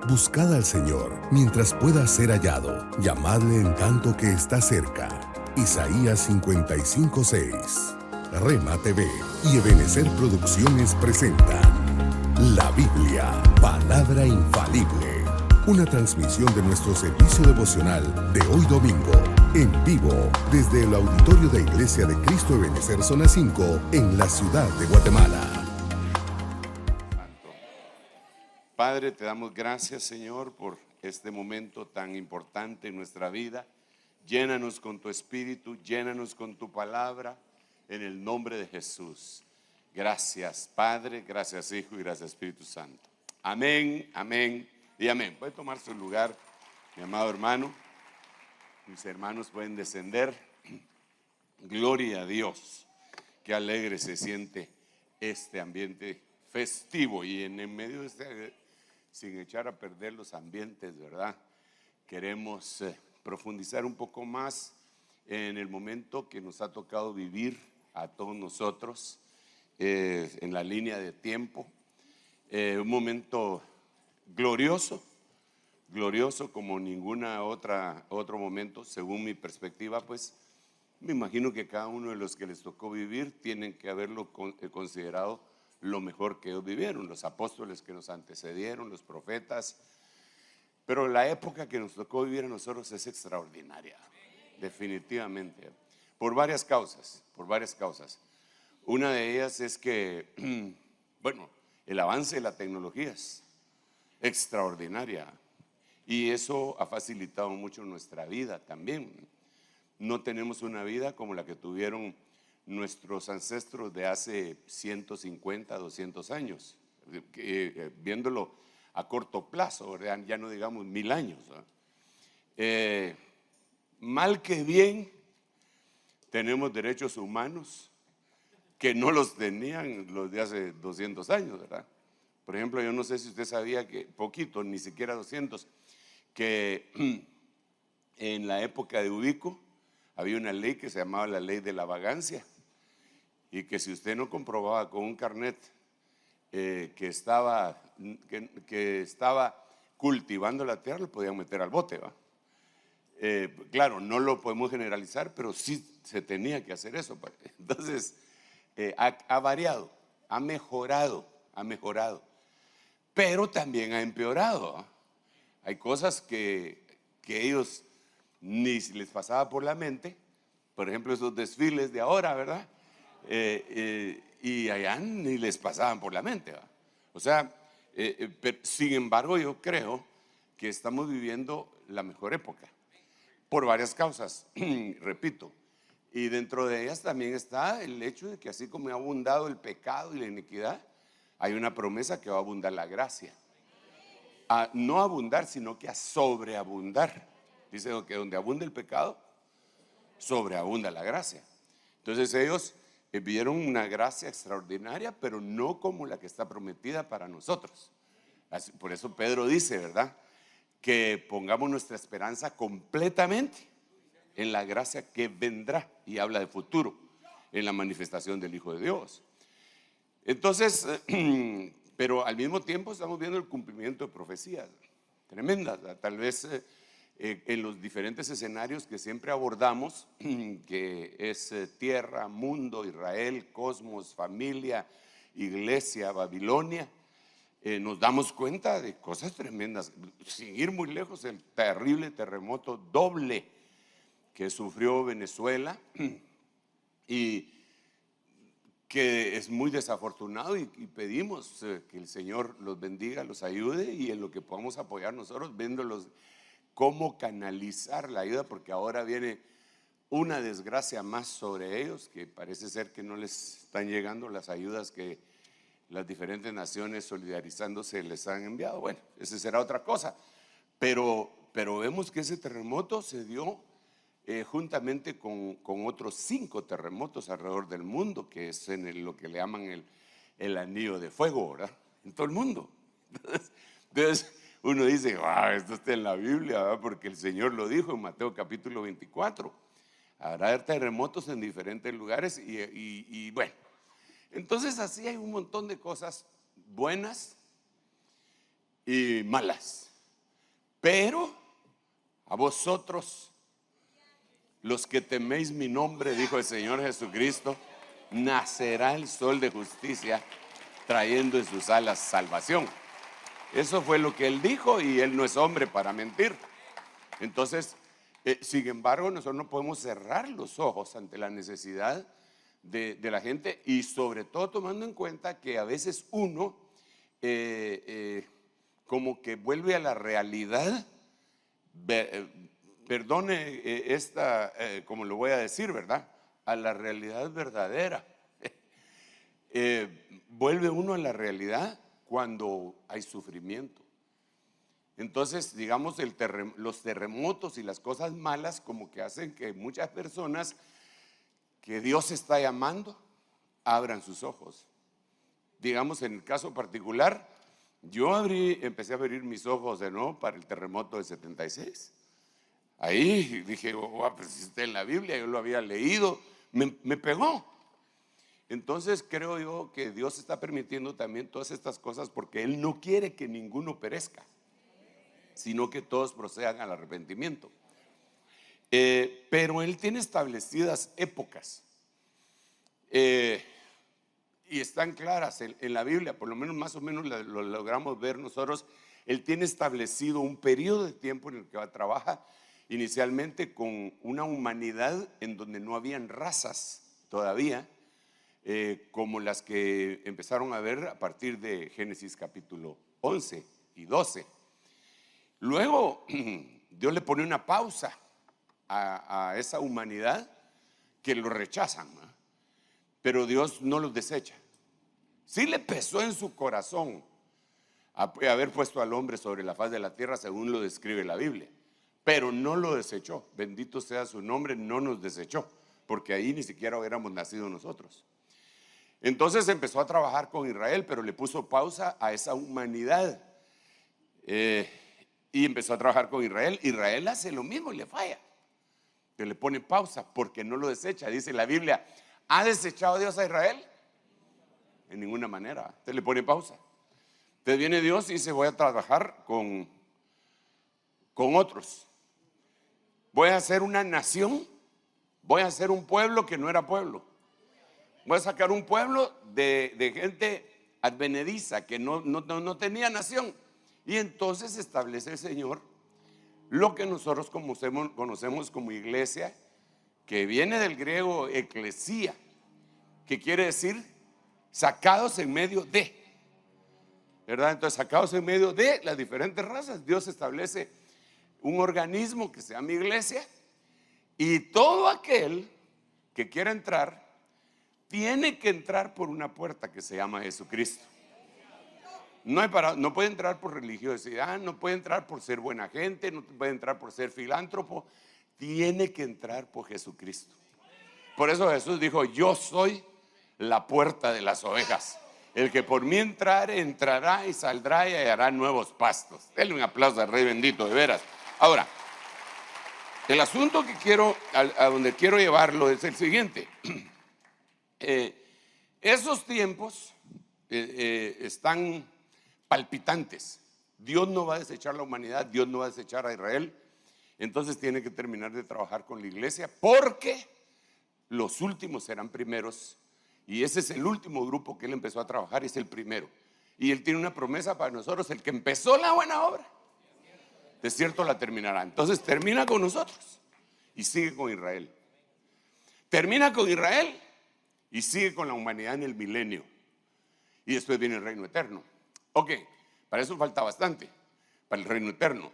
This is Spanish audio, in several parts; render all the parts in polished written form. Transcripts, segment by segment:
Buscad al Señor mientras pueda ser hallado. Llamadle en tanto que está cerca. Isaías 55:6. Rema TV y Ebenecer Producciones presentan La Biblia, palabra infalible. Una transmisión de nuestro servicio devocional de hoy domingo, en vivo, desde el auditorio de Iglesia de Cristo Ebenecer Zona 5, en la ciudad de Guatemala. Padre, te damos gracias, Señor, por este momento tan importante en nuestra vida. Llénanos con tu Espíritu, llénanos con tu palabra, en el nombre de Jesús. Gracias, Padre, gracias, Hijo y gracias, Espíritu Santo. Amén, amén y amén. Puede tomar su lugar, mi amado hermano. Mis hermanos pueden descender. Gloria a Dios. Qué alegre se siente este ambiente festivo y en medio de este, sin echar a perder los ambientes, ¿verdad? Queremos profundizar un poco más en el momento que nos ha tocado vivir a todos nosotros en la línea de tiempo. Un momento glorioso como ninguna otro momento, según mi perspectiva. Pues me imagino que cada uno de los que les tocó vivir tienen que haberlo considerado lo mejor que ellos vivieron, los apóstoles que nos antecedieron, los profetas. Pero la época que nos tocó vivir a nosotros es extraordinaria, definitivamente, por varias causas. Una de ellas es que, bueno, el avance de la tecnología es extraordinaria y eso ha facilitado mucho nuestra vida también. No tenemos una vida como la que tuvieron nuestros ancestros de hace 150, 200 años, viéndolo a corto plazo, ¿verdad? Ya no digamos 1000 años. Mal que bien, tenemos derechos humanos que no los tenían los de hace 200 años, ¿verdad? Por ejemplo, yo no sé si usted sabía que, poquito, ni siquiera 200, que en la época de Ubico había una ley que se llamaba la ley de la vagancia, y que si usted no comprobaba con un carnet que estaba cultivando la tierra, lo podían meter al bote, ¿va? Claro, no lo podemos generalizar, pero sí se tenía que hacer eso. Entonces, ha variado, ha mejorado, pero también ha empeorado, ¿va? Hay cosas que ellos ni les pasaba por la mente, por ejemplo, esos desfiles de ahora, ¿verdad? Y allá ni les pasaban por la mente, ¿va? O sea, pero, sin embargo, yo creo que estamos viviendo la mejor época por varias causas, repito, y dentro de ellas también está el hecho de que así como ha abundado el pecado y la iniquidad, hay una promesa que va a abundar la gracia. A no abundar, sino que a sobreabundar. Dice que donde abunda el pecado, sobreabunda la gracia. Entonces ellos vieron una gracia extraordinaria, pero no como la que está prometida para nosotros. Por eso Pedro dice, ¿verdad?, que pongamos nuestra esperanza completamente en la gracia que vendrá, y habla de futuro, en la manifestación del Hijo de Dios. Entonces, pero al mismo tiempo estamos viendo el cumplimiento de profecías tremendas, tal vez en los diferentes escenarios que siempre abordamos, que es tierra, mundo, Israel, cosmos, familia, iglesia, Babilonia. Nos damos cuenta de cosas tremendas. Sin ir muy lejos, el terrible terremoto doble que sufrió Venezuela y que es muy desafortunado, y pedimos que el Señor los bendiga, los ayude, y en lo que podamos apoyar nosotros, viéndolos cómo canalizar la ayuda, porque ahora viene una desgracia más sobre ellos, que parece ser que no les están llegando las ayudas que las diferentes naciones solidarizándose les han enviado. Bueno, esa será otra cosa, pero vemos que ese terremoto se dio juntamente con otros 5 terremotos alrededor del mundo, que es en lo que le llaman el anillo de fuego, ¿verdad?, en todo el mundo. Entonces uno dice, wow, esto está en la Biblia, ¿verdad?, porque el Señor lo dijo en Mateo capítulo 24. Habrá terremotos en diferentes lugares y bueno, entonces así hay un montón de cosas buenas y malas. pero a vosotros, los que teméis mi nombre, dijo el Señor Jesucristo, nacerá el sol de justicia, trayendo en sus alas salvación. Eso fue lo que Él dijo, y Él no es hombre para mentir. Entonces, sin embargo, nosotros no podemos cerrar los ojos ante la necesidad de la gente, y sobre todo tomando en cuenta que a veces uno como que vuelve a la realidad, perdone como lo voy a decir, ¿verdad? A la realidad verdadera. Vuelve uno a la realidad cuando hay sufrimiento. Entonces, digamos, los terremotos y las cosas malas como que hacen que muchas personas que Dios está llamando abran sus ojos. Digamos, en el caso particular, yo empecé a abrir mis ojos de nuevo para el terremoto del 76. Ahí dije, pues está en la Biblia, yo lo había leído, me pegó. Entonces creo yo que Dios está permitiendo también todas estas cosas porque Él no quiere que ninguno perezca, sino que todos procedan al arrepentimiento. Pero Él tiene establecidas épocas, y están claras en la Biblia, por lo menos más o menos lo logramos ver nosotros. Él tiene establecido un periodo de tiempo en el que trabaja inicialmente con una humanidad en donde no habían razas todavía, como las que empezaron a ver a partir de Génesis capítulo 11 y 12. Luego Dios le pone una pausa a esa humanidad que lo rechazan, ¿no? Pero Dios no los desecha. Sí le pesó en su corazón haber puesto al hombre sobre la faz de la tierra, según lo describe la Biblia, pero no lo desechó. Bendito sea su nombre, no nos desechó, porque ahí ni siquiera hubiéramos nacido nosotros. Entonces empezó a trabajar con Israel, pero le puso pausa a esa humanidad, y empezó a trabajar con Israel. Israel hace lo mismo y le falla, que le pone pausa porque no lo desecha. Dice la Biblia, ¿ha desechado Dios a Israel? En ninguna manera. Entonces le pone pausa. Entonces viene Dios y dice, voy a trabajar con otros. Voy a hacer una nación, voy a hacer un pueblo que no era pueblo. Voy a sacar un pueblo de gente advenediza que no tenía nación. Y entonces establece el Señor lo que nosotros conocemos como iglesia, que viene del griego eclesía, que quiere decir sacados en medio de, ¿verdad? Entonces, sacados en medio de las diferentes razas, Dios establece un organismo que se llama iglesia, y todo aquel que quiera entrar tiene que entrar por una puerta que se llama Jesucristo. No puede entrar por religiosidad, no puede entrar por ser buena gente, no puede entrar por ser filántropo. Tiene que entrar por Jesucristo. Por eso Jesús dijo, yo soy la puerta de las ovejas. El que por mí entrare, entrará y saldrá y hallará nuevos pastos. Denle un aplauso al Rey bendito, de veras. Ahora, el asunto que a donde quiero llevarlo es el siguiente. Esos tiempos están palpitantes. Dios no va a desechar la humanidad, Dios no va a desechar a Israel. Entonces tiene que terminar de trabajar con la iglesia, porque los últimos serán primeros, y ese es el último grupo que Él empezó a trabajar, es el primero. Y Él tiene una promesa para nosotros: el que empezó la buena obra, de cierto la terminará. Entonces termina con nosotros y sigue con Israel. Termina con Israel y sigue con la humanidad en el milenio, y después viene el reino eterno. Ok, para eso falta bastante, para el reino eterno.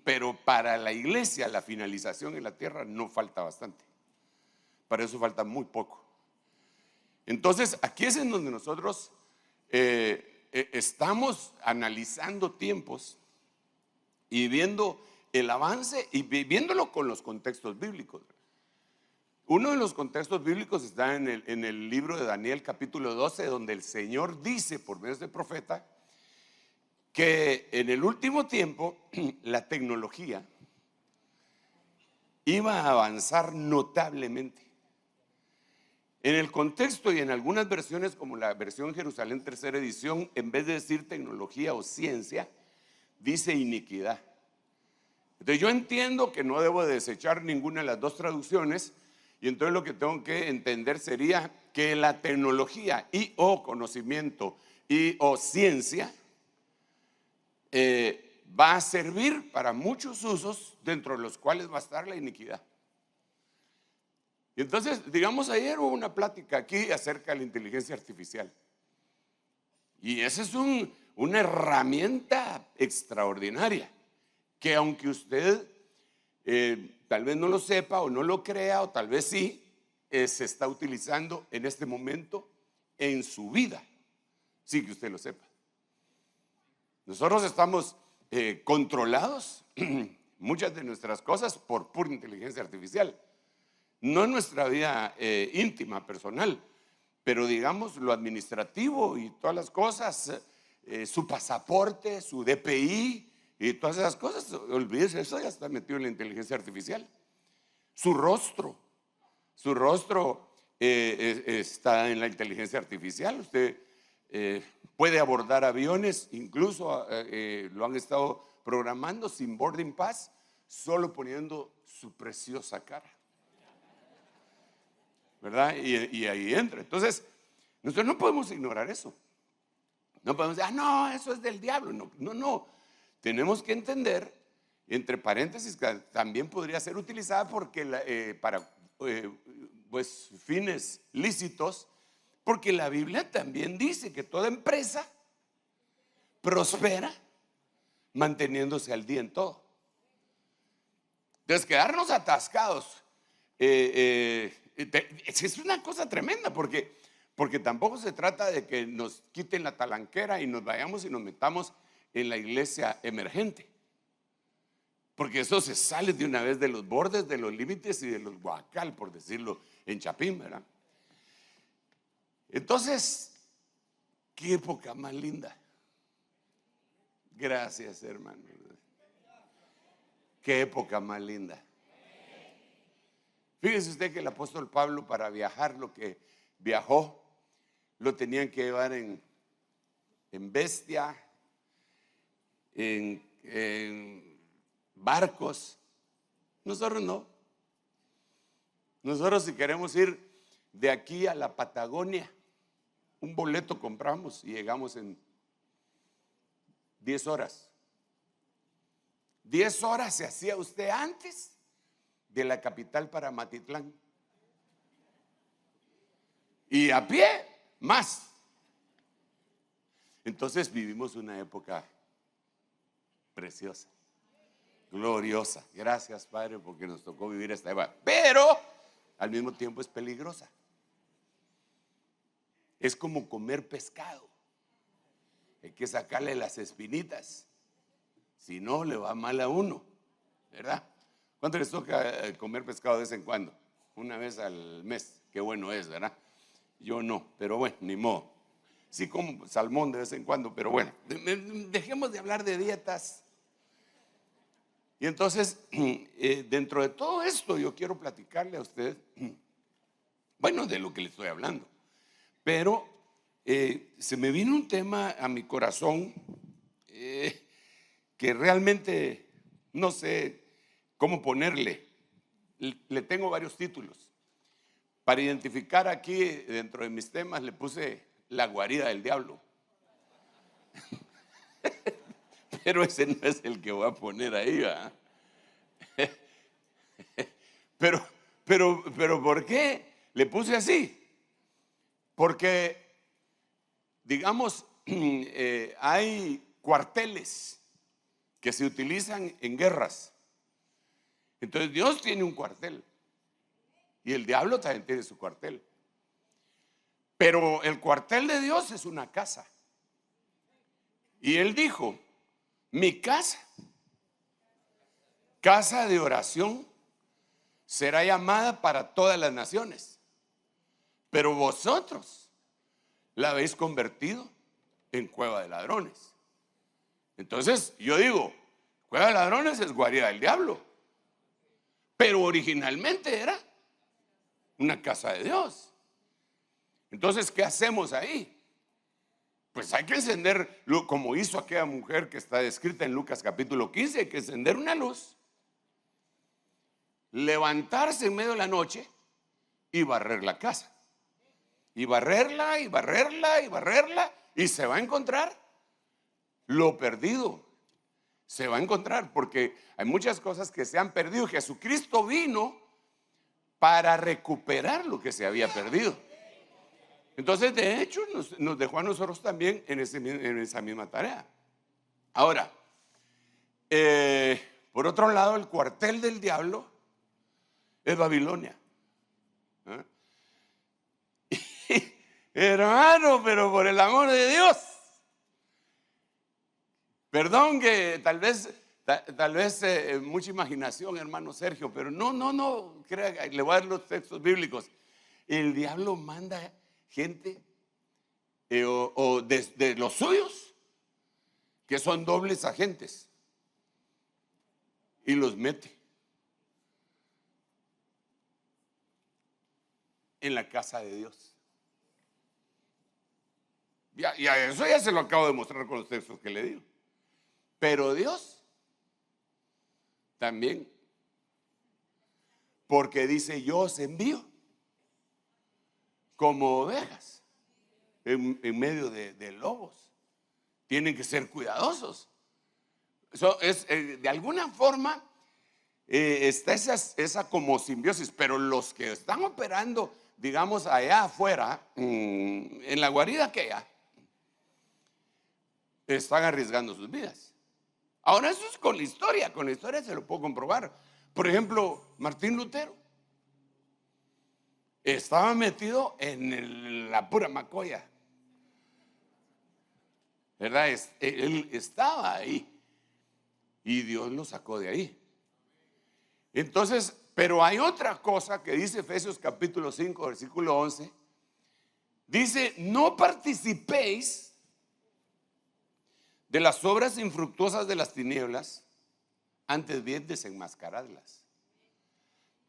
Pero para la iglesia, la finalización en la tierra, no falta bastante. Para eso falta muy poco. Entonces aquí es en donde nosotros estamos analizando tiempos y viendo el avance y viéndolo con los contextos bíblicos. Uno de los contextos bíblicos está en el libro de Daniel capítulo 12, donde el Señor dice por medio del profeta que en el último tiempo la tecnología iba a avanzar notablemente. En el contexto y en algunas versiones, como la versión Jerusalén tercera edición, en vez de decir tecnología o ciencia, dice iniquidad. Entonces yo entiendo que no debo desechar ninguna de las dos traducciones, y entonces lo que tengo que entender sería que la tecnología y o conocimiento y o ciencia va a servir para muchos usos, dentro de los cuales va a estar la iniquidad. Y entonces, digamos, ayer hubo una plática aquí acerca de la inteligencia artificial. Y esa es una herramienta extraordinaria, que aunque usted tal vez no lo sepa o no lo crea, o tal vez sí, se está utilizando en este momento en su vida, sí que usted lo sepa. Nosotros estamos controlados, muchas de nuestras cosas, por pura inteligencia artificial. No en nuestra vida íntima, personal, pero digamos lo administrativo y todas las cosas, su pasaporte, su DPI y todas esas cosas, olvídese, eso ya está metido en la inteligencia artificial. Su rostro está en la inteligencia artificial. Usted puede abordar aviones, incluso lo han estado programando sin boarding pass, solo poniendo su preciosa cara, ¿verdad? Y ahí entra. Entonces, nosotros no podemos ignorar eso. No podemos decir, no, eso es del diablo. No. Tenemos que entender, entre paréntesis, que también podría ser utilizada para pues, fines lícitos, porque la Biblia también dice que toda empresa prospera manteniéndose al día en todo. Entonces, quedarnos atascados es una cosa tremenda, porque tampoco se trata de que nos quiten la talanquera y nos vayamos y nos metamos en la iglesia emergente, porque eso se sale de una vez de los bordes, de los límites y de los guacal, por decirlo en Chapín, ¿verdad? Entonces, qué época más linda. Gracias, hermano. Qué época más linda. Fíjese usted que el apóstol Pablo, para viajar lo que viajó, lo tenían que llevar en bestia, en barcos. Nosotros no. Nosotros, si queremos ir de aquí a la Patagonia, un boleto compramos y llegamos en 10 horas. 10 horas se hacía usted antes de la capital para Matitlán. Y a pie, más. Entonces vivimos una época preciosa, gloriosa. Gracias, Padre, porque nos tocó vivir esta época. Pero al mismo tiempo es peligrosa. Es como comer pescado. Hay que sacarle las espinitas, si no le va mal a uno, ¿verdad? ¿Cuánto les toca comer pescado de vez en cuando? Una vez al mes. Qué bueno es, ¿verdad? Yo no, pero bueno, ni modo. Sí como salmón de vez en cuando, pero bueno, dejemos de hablar de dietas. Y entonces, dentro de todo esto, yo quiero platicarle a usted, bueno, de lo que le estoy hablando. Pero se me vino un tema a mi corazón que realmente no sé cómo ponerle. Le tengo varios títulos. Para identificar aquí, dentro de mis temas, le puse la guarida del diablo. Pero ese no es el que voy a poner ahí, ¿verdad? Pero ¿por qué le puse así? Porque, digamos, hay cuarteles que se utilizan en guerras. Entonces Dios tiene un cuartel y el diablo también tiene su cuartel. Pero el cuartel de Dios es una casa. Y Él dijo, mi casa, casa de oración, será llamada para todas las naciones. Pero vosotros la habéis convertido en cueva de ladrones. Entonces yo digo, cueva de ladrones es guarida del diablo, pero originalmente era una casa de Dios. Entonces, ¿qué hacemos ahí? Pues hay que encender, como hizo aquella mujer que está descrita en Lucas capítulo 15, hay que encender una luz levantarse en medio de la noche y barrer la casa. Y barrerla, y barrerla, y barrerla. Y se va a encontrar lo perdido. Se va a encontrar porque hay muchas cosas que se han perdido. Jesucristo vino para recuperar lo que se había perdido. Entonces, de hecho, nos dejó a nosotros también en esa misma tarea. Ahora, por otro lado, el cuartel del diablo es Babilonia. Hermano, pero por el amor de Dios, perdón que tal vez mucha imaginación, hermano Sergio, pero no, crea, le voy a dar los textos bíblicos. El diablo manda gente de los suyos que son dobles agentes y los mete en la casa de Dios. Ya eso ya se lo acabo de mostrar con los textos que le digo. Pero Dios también, porque dice: yo os envío como ovejas en medio de lobos. Tienen que ser cuidadosos. Eso es, de alguna forma está esa como simbiosis, pero los que están operando, digamos, allá afuera, en la guarida aquella, están arriesgando sus vidas. Ahora, eso es con la historia se lo puedo comprobar. Por ejemplo, Martín Lutero estaba metido en la pura macoya, ¿verdad? Él estaba ahí y Dios lo sacó de ahí. Entonces, pero hay otra cosa que dice Efesios capítulo 5, versículo 11. Dice: no participéis de las obras infructuosas de las tinieblas, antes bien desenmascaradlas.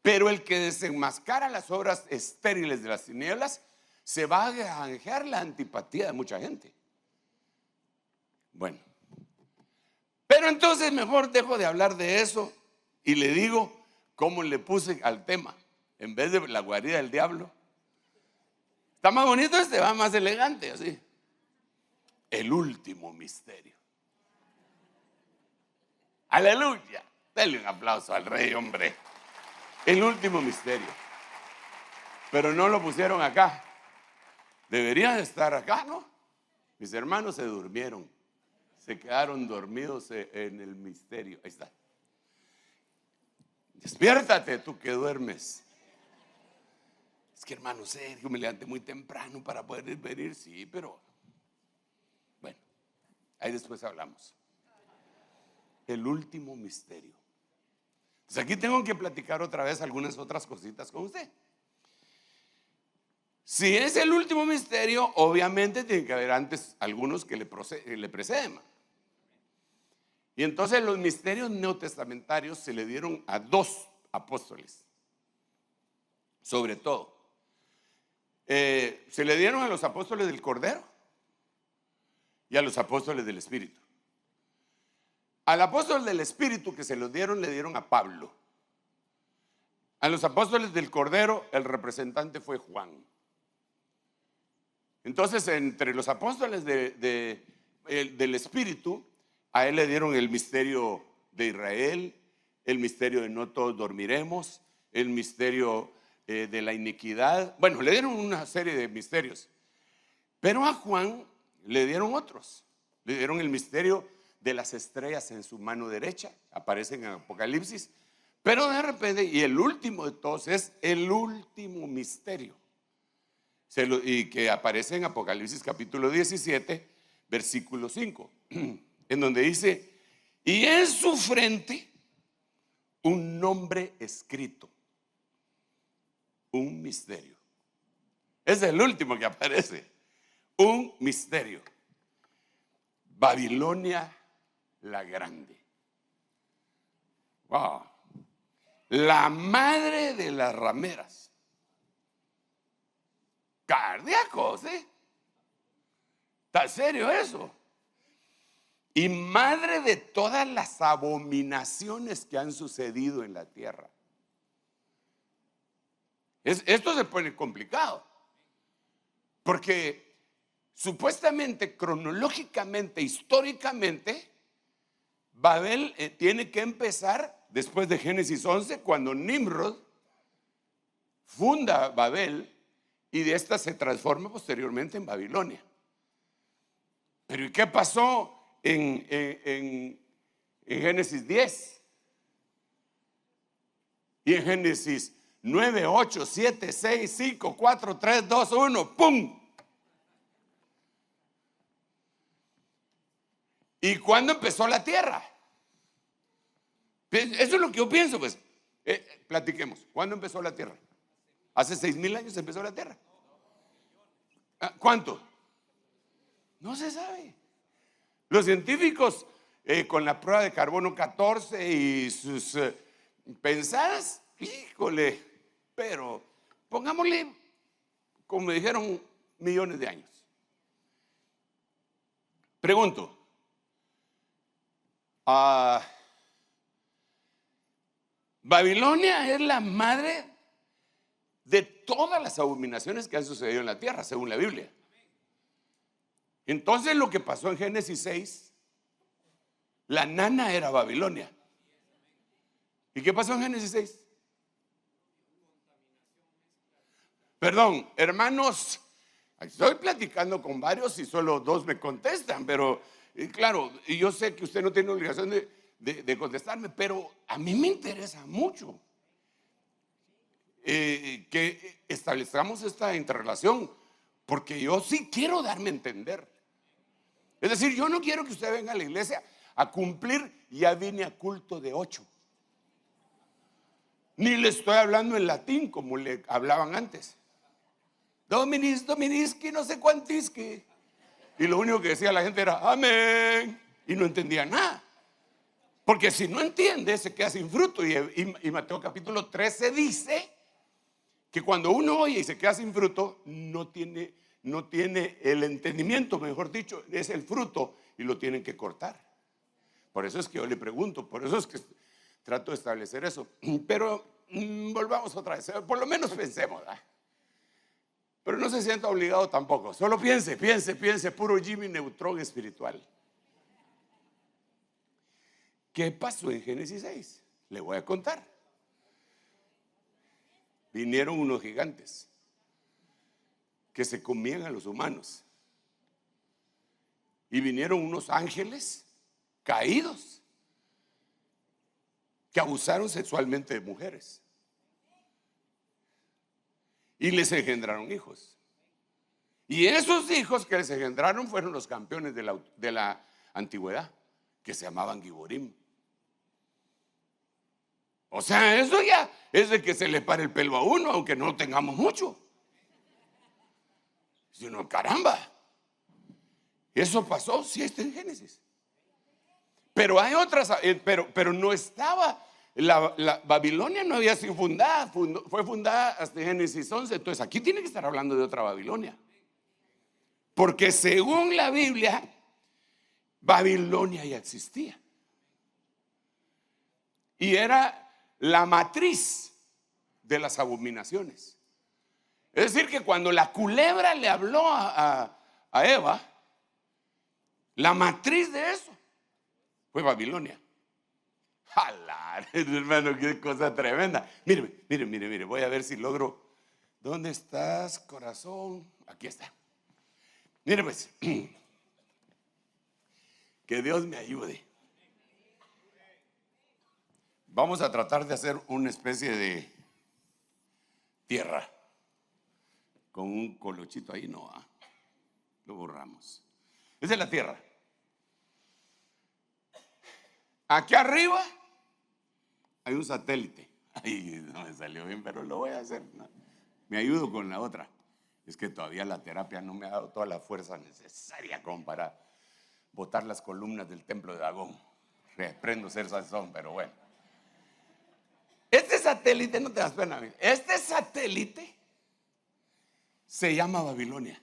Pero el que desenmascara las obras estériles de las tinieblas se va a granjear la antipatía de mucha gente. Bueno, pero entonces mejor dejo de hablar de eso y le digo cómo le puse al tema. En vez de la guarida del diablo, está más bonito, va más elegante así. El último misterio. Aleluya. Denle un aplauso al rey, hombre. El último misterio. Pero no lo pusieron acá. Debería de estar acá, ¿no? Mis hermanos se durmieron. Se quedaron dormidos en el misterio. Ahí está. Despiértate, tú que duermes. Es que, hermano Sergio, me levanté muy temprano para poder venir. Sí, pero bueno, ahí después hablamos. El último misterio. Entonces aquí tengo que platicar otra vez algunas otras cositas con usted. Si es el último misterio, obviamente tiene que haber antes algunos que le preceden. Y entonces los misterios neotestamentarios se le dieron a dos apóstoles, sobre todo. Se le dieron a los apóstoles del Cordero y a los apóstoles del Espíritu. Al apóstol del Espíritu que se los dieron, le dieron a Pablo. A los apóstoles del Cordero, el representante fue Juan. Entonces, entre los apóstoles del Espíritu, a él le dieron el misterio de Israel, el misterio de no todos dormiremos, el misterio de la iniquidad. Bueno, le dieron una serie de misterios. Pero a Juan le dieron otros. Le dieron el misterio de las estrellas en su mano derecha. Aparecen en Apocalipsis. Pero de repente, y el último de todos es el último misterio. Y que aparece en Apocalipsis capítulo 17, versículo 5. En donde dice: y en su frente un nombre escrito. Un misterio. Es el último que aparece. Un misterio. Babilonia la Grande. Wow. La madre de las rameras. Cardíacos, ¿eh? ¿Está serio eso? Y madre de todas las abominaciones que han sucedido en la tierra. Esto se pone complicado, porque supuestamente, cronológicamente, históricamente, Babel tiene que empezar después de Génesis 11, cuando Nimrod funda Babel y de esta se transforma posteriormente en Babilonia. Pero ¿y qué pasó en Génesis 10? Y en Génesis 9, 8, 7, 6, 5, 4, 3, 2, 1, ¡pum! ¿Y cuándo empezó la tierra? Eso es lo que yo pienso, pues. Platiquemos. ¿Cuándo empezó la tierra? Hace 6,000 años empezó la tierra. ¿Cuánto? No se sabe. Los científicos, con la prueba de carbono 14 y sus pensadas, híjole, pero pongámosle, como dijeron, millones de años. Pregunto, Babilonia es la madre de todas las abominaciones que han sucedido en la tierra, según la Biblia. Entonces, lo que pasó en Génesis 6, la nana era Babilonia. ¿Y qué pasó en Génesis 6? Perdón, hermanos, estoy platicando con varios y solo 2 me contestan, pero claro, y yo sé que usted no tiene obligación de contestarme, pero a mí me interesa mucho que establezcamos esta interrelación, porque yo sí quiero darme a entender. Es decir, yo no quiero que usted venga a la iglesia a cumplir, ya vine a culto de 8. Ni le estoy hablando en latín como le hablaban antes. Dominis, Dominisqui, no sé cuantisqui. Y lo único que decía la gente era amén. Y no entendía nada. Porque si no entiende, se queda sin fruto. Y Mateo capítulo 13 dice que cuando uno oye y se queda sin fruto, no tiene el entendimiento, mejor dicho, es el fruto y lo tienen que cortar. Por eso es que yo le pregunto, por eso es que trato de establecer eso. Pero volvamos otra vez, por lo menos pensemos, ¿verdad? Pero no se sienta obligado tampoco, solo piense, puro Jimmy Neutron espiritual. ¿Qué pasó en Génesis 6? Le voy a contar. Vinieron unos gigantes que se comían a los humanos. Y vinieron unos ángeles caídos que abusaron sexualmente de mujeres. Y les engendraron hijos. Y esos hijos que les engendraron fueron los campeones de la antigüedad, que se llamaban Giborim. O sea, eso ya es de que se le pare el pelo a uno, aunque no tengamos mucho. Sino, caramba, eso pasó, sí está en Génesis. Pero hay otras, pero no estaba, la Babilonia no había sido fundada, fue fundada hasta Génesis 11. Entonces aquí tiene que estar hablando de otra Babilonia. Porque según la Biblia, Babilonia ya existía. Y era la matriz de las abominaciones. Es decir, que cuando la culebra le habló a Eva, la matriz de eso fue Babilonia. ¡Jalá! Hermano, qué cosa tremenda. Mire, voy a ver si logro. ¿Dónde estás, corazón? Aquí está. Mire pues, que Dios me ayude. Vamos a tratar de hacer una especie de tierra con un colochito ahí, no, lo borramos. Esa es la tierra. Aquí arriba hay un satélite. Ay, no me salió bien, pero lo voy a hacer. No. Me ayudo con la otra. Es que todavía la terapia no me ha dado toda la fuerza necesaria como para botar las columnas del templo de Dagón. Reprendo ser Sansón, pero bueno. Este satélite, no te das pena, este satélite se llama Babilonia.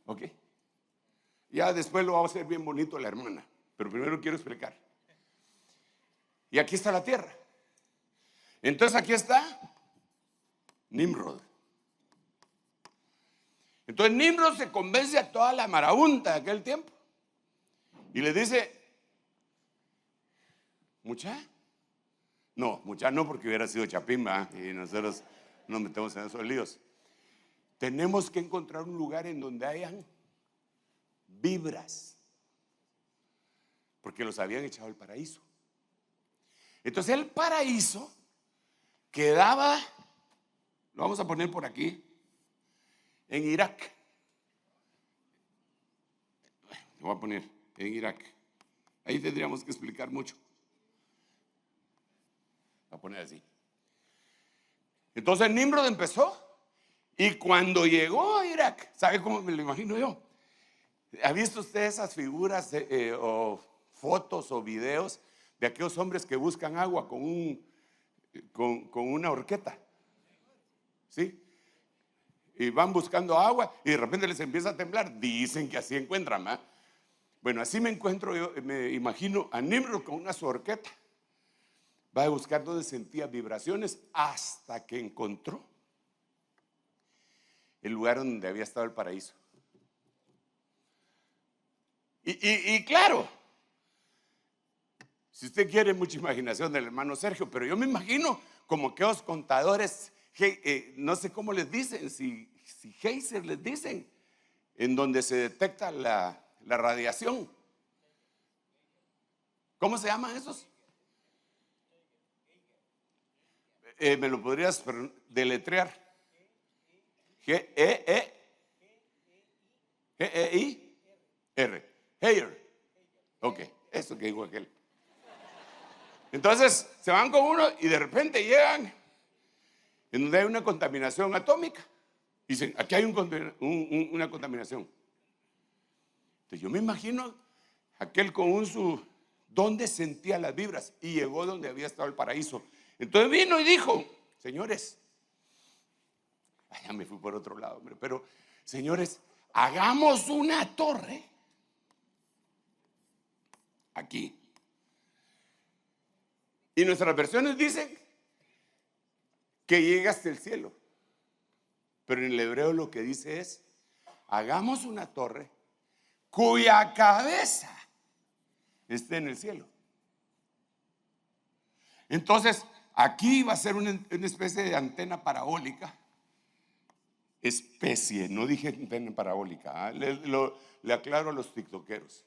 ¿Ok? Ya después lo va a hacer bien bonito la hermana, pero primero quiero explicar. Y aquí está la tierra. Entonces aquí está Nimrod. Entonces Nimrod se convence a toda la marabunta de aquel tiempo y le dice: ¿mucha? No, mucha no, porque hubiera sido Chapín, ¿verdad? Y nosotros nos metemos en esos líos. Tenemos que encontrar un lugar en donde hayan vibras, porque los habían echado al paraíso. Entonces el paraíso quedaba, lo vamos a poner por aquí, en Irak. Lo voy a poner en Irak. Ahí tendríamos que explicar mucho. Voy a poner así. Entonces Nimrod empezó, y cuando llegó a Irak, ¿sabe cómo me lo imagino yo? ¿Ha visto usted esas figuras o fotos o videos de aquellos hombres que buscan agua con una horqueta? ¿Sí? Y van buscando agua y de repente les empieza a temblar. Dicen que así encuentran, ¿eh? Bueno, así me encuentro yo, me imagino a Nimrod con una su horqueta. Va a buscar donde sentía vibraciones hasta que encontró el lugar donde había estado el paraíso. Y claro, si usted quiere, mucha imaginación del hermano Sergio, pero yo me imagino como aquellos contadores, no sé cómo les dicen, si geyser les dicen, en donde se detecta la radiación. ¿Cómo se llaman esos? ¿Me lo podrías deletrear? G-E-E-I-R. Heyer. Ok, eso que dijo aquel. Entonces se van con uno y de repente llegan en donde hay una contaminación atómica. Dicen, aquí hay una contaminación. Entonces yo me imagino aquel con su donde sentía las vibras y llegó donde había estado el paraíso. Entonces vino y dijo: señores, ya me fui por otro lado, hombre, pero señores, hagamos una torre aquí. Y nuestras versiones dicen que llega hasta el cielo, pero en el hebreo lo que dice es: hagamos una torre cuya cabeza esté en el cielo. Entonces aquí va a ser una especie de antena parabólica. Especie, no dije antena parabólica, le aclaro a los tiktokeros,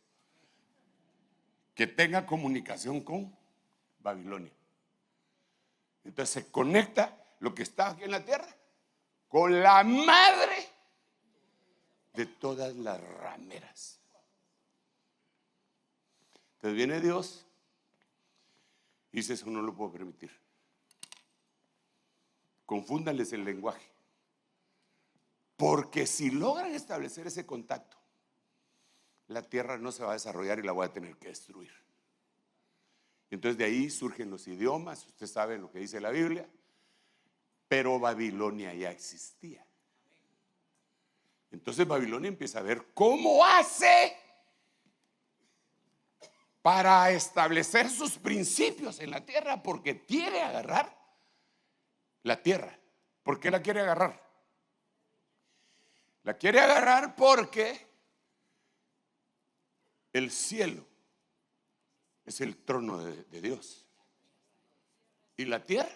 que tenga comunicación con Babilonia. Entonces se conecta lo que está aquí en la tierra con la madre de todas las rameras. Entonces viene Dios y dice: eso no lo puedo permitir. Confúndanles el lenguaje, porque si logran establecer ese contacto, la tierra no se va a desarrollar y la voy a tener que destruir. Entonces de ahí surgen los idiomas. Usted sabe lo que dice la Biblia, pero Babilonia ya existía. Entonces Babilonia empieza a ver cómo hace para establecer sus principios en la tierra, porque quiere agarrar la tierra. ¿Por qué la quiere agarrar? La quiere agarrar porque el cielo es el trono de Dios y la tierra.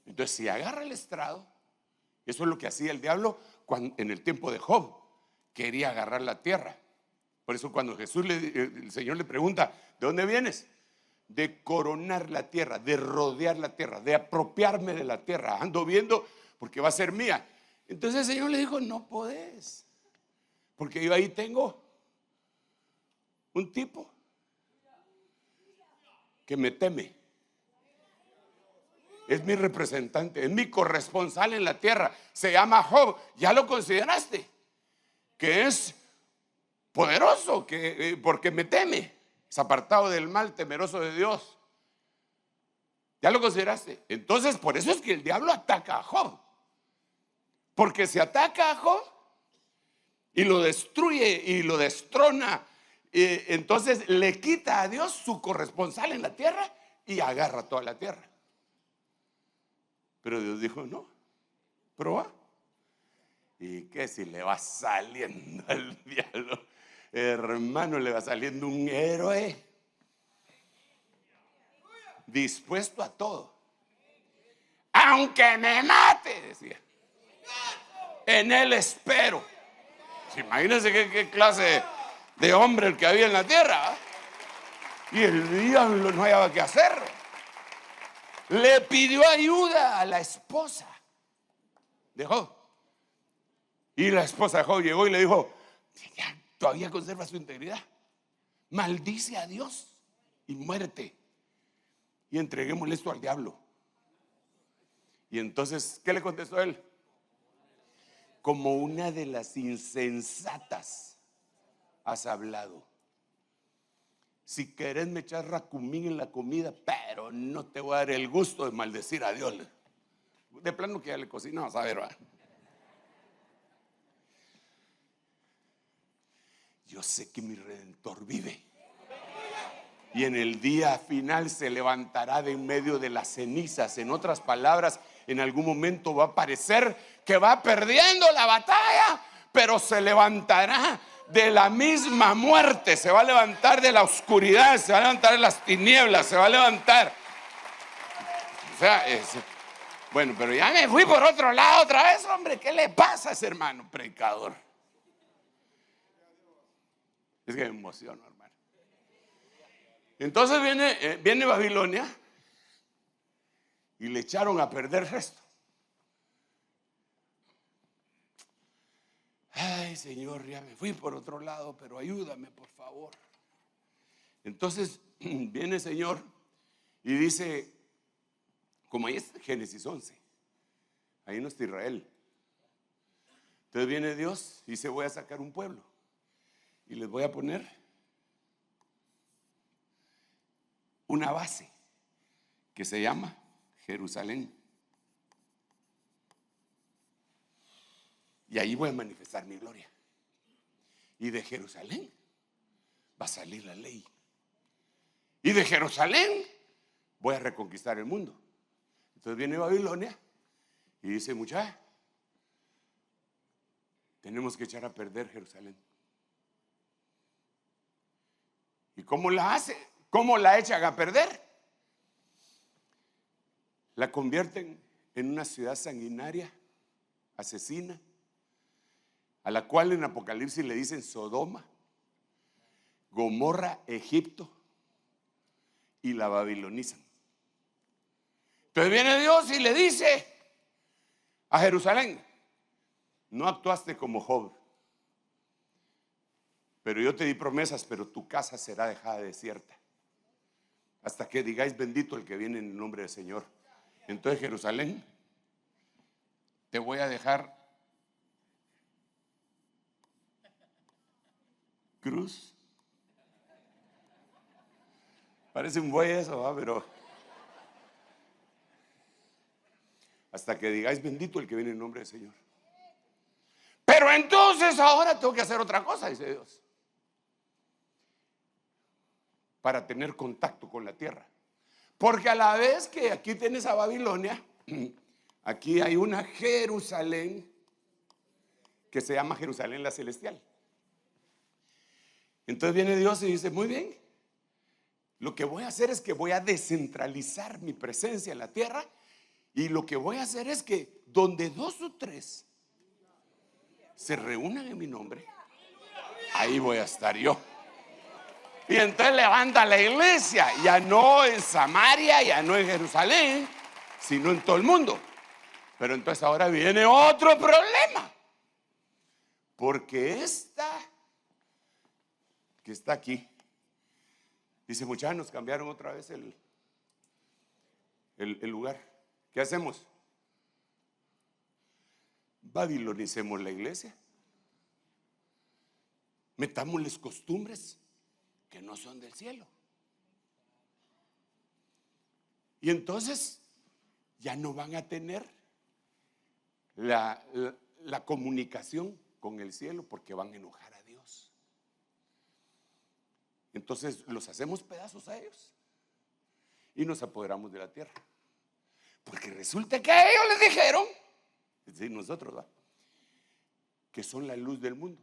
Entonces si agarra el estrado, eso es lo que hacía el diablo en el tiempo de Job, quería agarrar la tierra. Por eso cuando el Señor le pregunta: ¿de dónde vienes? De coronar la tierra, de rodear la tierra, de apropiarme de la tierra. Ando viendo porque va a ser mía. Entonces el Señor le dijo: no podés, porque yo ahí tengo un tipo que me teme. Es mi representante, es mi corresponsal en la tierra. Se llama Job. ¿Ya lo consideraste? Que es poderoso, porque me teme. Es apartado del mal, temeroso de Dios. ¿Ya lo consideraste? Entonces, por eso es que el diablo ataca a Job. Porque se ataca a Job y lo destruye y lo destrona entonces le quita a Dios su corresponsal en la tierra y agarra toda la tierra. Pero Dios dijo, no, prueba. ¿Y qué si le va saliendo al diablo? Hermano, le va saliendo un héroe dispuesto a todo. Aunque me mate, decía, en él espero. Imagínense qué clase de hombre el que había en la tierra. Y el diablo no hallaba qué hacer. Le pidió ayuda a la esposa de Job. Y la esposa de Job llegó y le dijo, todavía conserva su integridad. Maldice a Dios y muérete. Y entreguémosle esto al diablo. Y entonces, ¿qué le contestó él? Como una de las insensatas has hablado. Si querés me echar racumín en la comida, pero no te voy a dar el gusto de maldecir a Dios. De plano que ya le cocinamos, a ver, va. Yo sé que mi Redentor vive. Y en el día final se levantará de en medio de las cenizas. En otras palabras, en algún momento va a parecer que va perdiendo la batalla, pero se levantará de la misma muerte. Se va a levantar de la oscuridad, se va a levantar de las tinieblas, se va a levantar. O sea, bueno, pero ya me fui por otro lado otra vez, hombre. ¿Qué le pasa a ese hermano predicador? Es que me emociono, hermano. Entonces viene Babilonia y le echaron a perder el resto. Ay, Señor, ya me fui por otro lado, pero ayúdame, por favor. Entonces viene el Señor y dice, como ahí es Génesis 11, ahí no está Israel. Entonces viene Dios y dice, voy a sacar un pueblo y les voy a poner una base que se llama Jerusalén. Y ahí voy a manifestar mi gloria. Y de Jerusalén va a salir la ley. Y de Jerusalén voy a reconquistar el mundo. Entonces viene Babilonia y dice, muchacha, tenemos que echar a perder Jerusalén. ¿Y cómo la hace? ¿Cómo la echan a perder? La convierten en una ciudad sanguinaria, asesina, a la cual en Apocalipsis le dicen Sodoma, Gomorra, Egipto, y la babilonizan. Entonces viene Dios y le dice a Jerusalén, no actuaste como Job, pero yo te di promesas, pero tu casa será dejada desierta hasta que digáis bendito el que viene en el nombre del Señor. Entonces, Jerusalén, te voy a dejar cruz. Parece un buey eso, ¿va? Pero hasta que digáis bendito el que viene en el nombre del Señor. Pero entonces ahora tengo que hacer otra cosa, dice Dios, para tener contacto con la tierra. Porque a la vez que aquí tienes a Babilonia, aquí hay una Jerusalén que se llama Jerusalén la Celestial. Entonces viene Dios y dice, muy bien, lo que voy a hacer es que voy a descentralizar mi presencia en la tierra, y lo que voy a hacer es que donde 2 o 3 se reúnan en mi nombre, ahí voy a estar yo. Y entonces levanta la iglesia, ya no en Samaria, ya no en Jerusalén, sino en todo el mundo. Pero entonces ahora viene otro problema, porque esta que está aquí, dice, muchachos, nos cambiaron otra vez el lugar. ¿Qué hacemos? Babilonicemos la iglesia, metámosles costumbres que no son del cielo. Y entonces ya no van a tener la comunicación con el cielo, porque van a enojar a Dios. Entonces los hacemos pedazos a ellos y nos apoderamos de la tierra. Porque resulta que a ellos les dijeron, es decir, nosotros, ¿va?, que son la luz del mundo,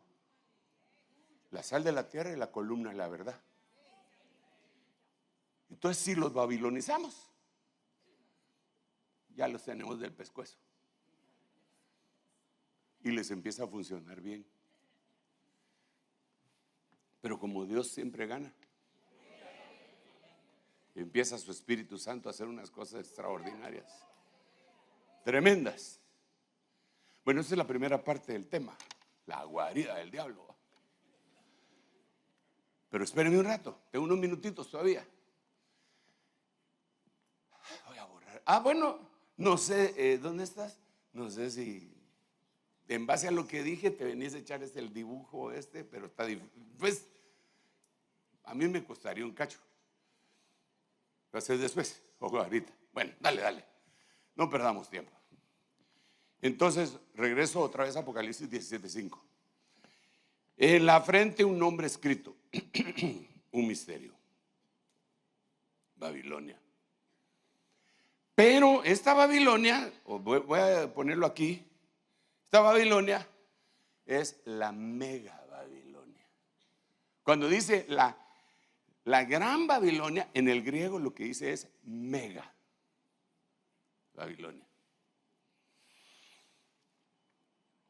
la sal de la tierra y la columna de la verdad. Entonces, si los babilonizamos, ya los tenemos del pescuezo y les empieza a funcionar bien. Pero como Dios siempre gana, empieza su Espíritu Santo a hacer unas cosas extraordinarias, tremendas. Bueno, esa es la primera parte del tema, la guarida del diablo. Pero espérenme un rato, tengo unos minutitos todavía. Voy a borrar. Bueno, no sé, ¿dónde estás? No sé si en base a lo que dije te venís a echar el dibujo pero está difícil. Pues a mí me costaría un cacho. Lo haces después o ahorita. Bueno, dale. No perdamos tiempo. Entonces, regreso otra vez a Apocalipsis 17:5. En la frente un nombre escrito, un misterio. Babilonia. Pero esta Babilonia, voy a ponerlo aquí, esta Babilonia es la mega Babilonia. Cuando dice la gran Babilonia, en el griego lo que dice es mega Babilonia.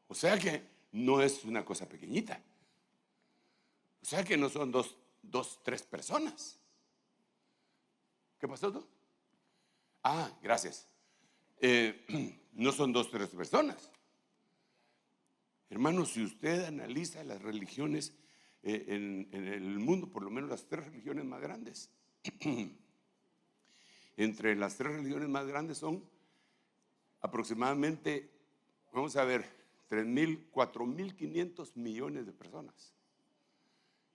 O sea que no es una cosa pequeñita. O sea que no son dos, tres personas. ¿Qué pasó tú? Gracias. No son 2, 3 personas. Hermanos, si usted analiza las religiones en el mundo, por lo menos las 3 religiones más grandes, entre las 3 religiones más grandes son aproximadamente, vamos a ver, 3.000, 4.500 millones de personas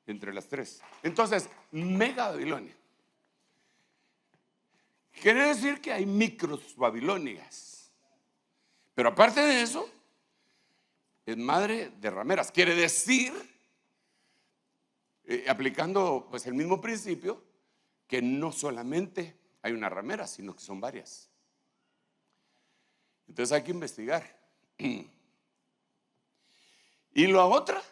entre las 3. Entonces, mega Babilonia quiere decir que hay micros Babilonias, pero aparte de eso es madre de rameras. Quiere decir, aplicando pues el mismo principio, que no solamente hay una ramera, sino que son varias. Entonces hay que investigar. Y la otra,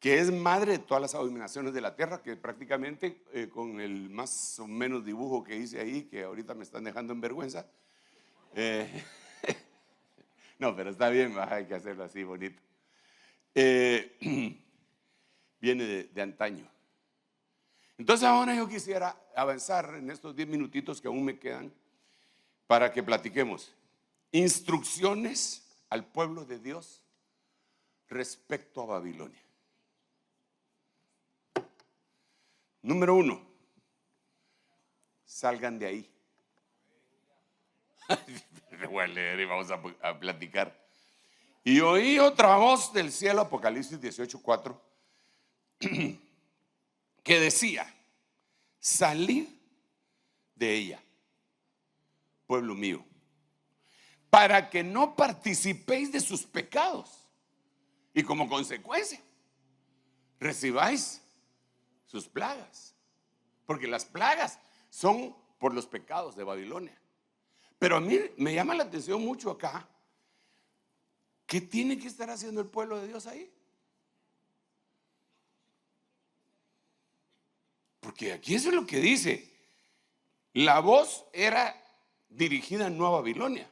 que es madre de todas las abominaciones de la tierra, que prácticamente con el más o menos dibujo que hice ahí, que ahorita me están dejando en vergüenza, no, pero está bien, hay que hacerlo así bonito. Viene de antaño. Entonces ahora yo quisiera avanzar en estos 10 minutitos que aún me quedan para que platiquemos instrucciones al pueblo de Dios respecto a Babilonia. Número 1, salgan de ahí. Voy a leer y vamos a platicar. Y oí otra voz del cielo, Apocalipsis 18:4, que decía: salid de ella, pueblo mío, para que no participéis de sus pecados y como consecuencia recibáis sus plagas, porque las plagas son por los pecados de Babilonia. Pero a mí me llama la atención mucho acá, ¿qué tiene que estar haciendo el pueblo de Dios ahí? Porque aquí eso es lo que dice. La voz era dirigida no a Babilonia,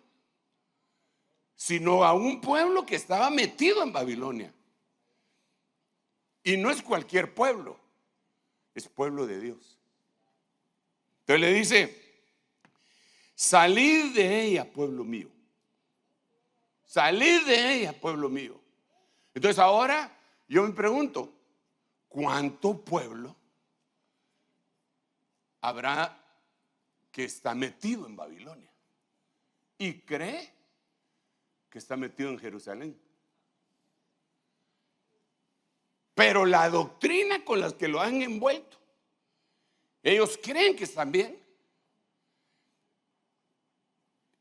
sino a un pueblo que estaba metido en Babilonia. Y no es cualquier pueblo, es pueblo de Dios. Entonces le dice: salid de ella, pueblo mío. Salid de ella, pueblo mío. Entonces ahora yo me pregunto, ¿cuánto pueblo habrá que está metido en Babilonia y cree que está metido en Jerusalén? Pero la doctrina con la que lo han envuelto, ellos creen que están bien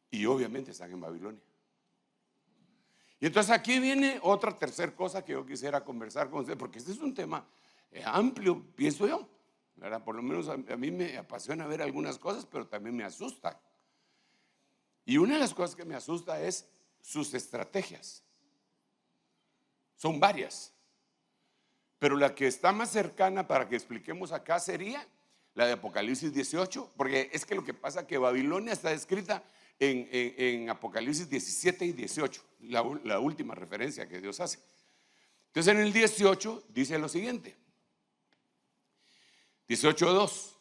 y obviamente están en Babilonia. Y entonces aquí viene otra tercera cosa que yo quisiera conversar con usted, porque este es un tema amplio, pienso yo, ¿verdad? Por lo menos a mí me apasiona ver algunas cosas, pero también me asusta. Y una de las cosas que me asusta es sus estrategias. Son varias, pero la que está más cercana para que expliquemos acá sería la de Apocalipsis 18, porque es que lo que pasa es que Babilonia está descrita en Apocalipsis 17 y 18, la última referencia que Dios hace. Entonces en el 18 dice lo siguiente, 18:2,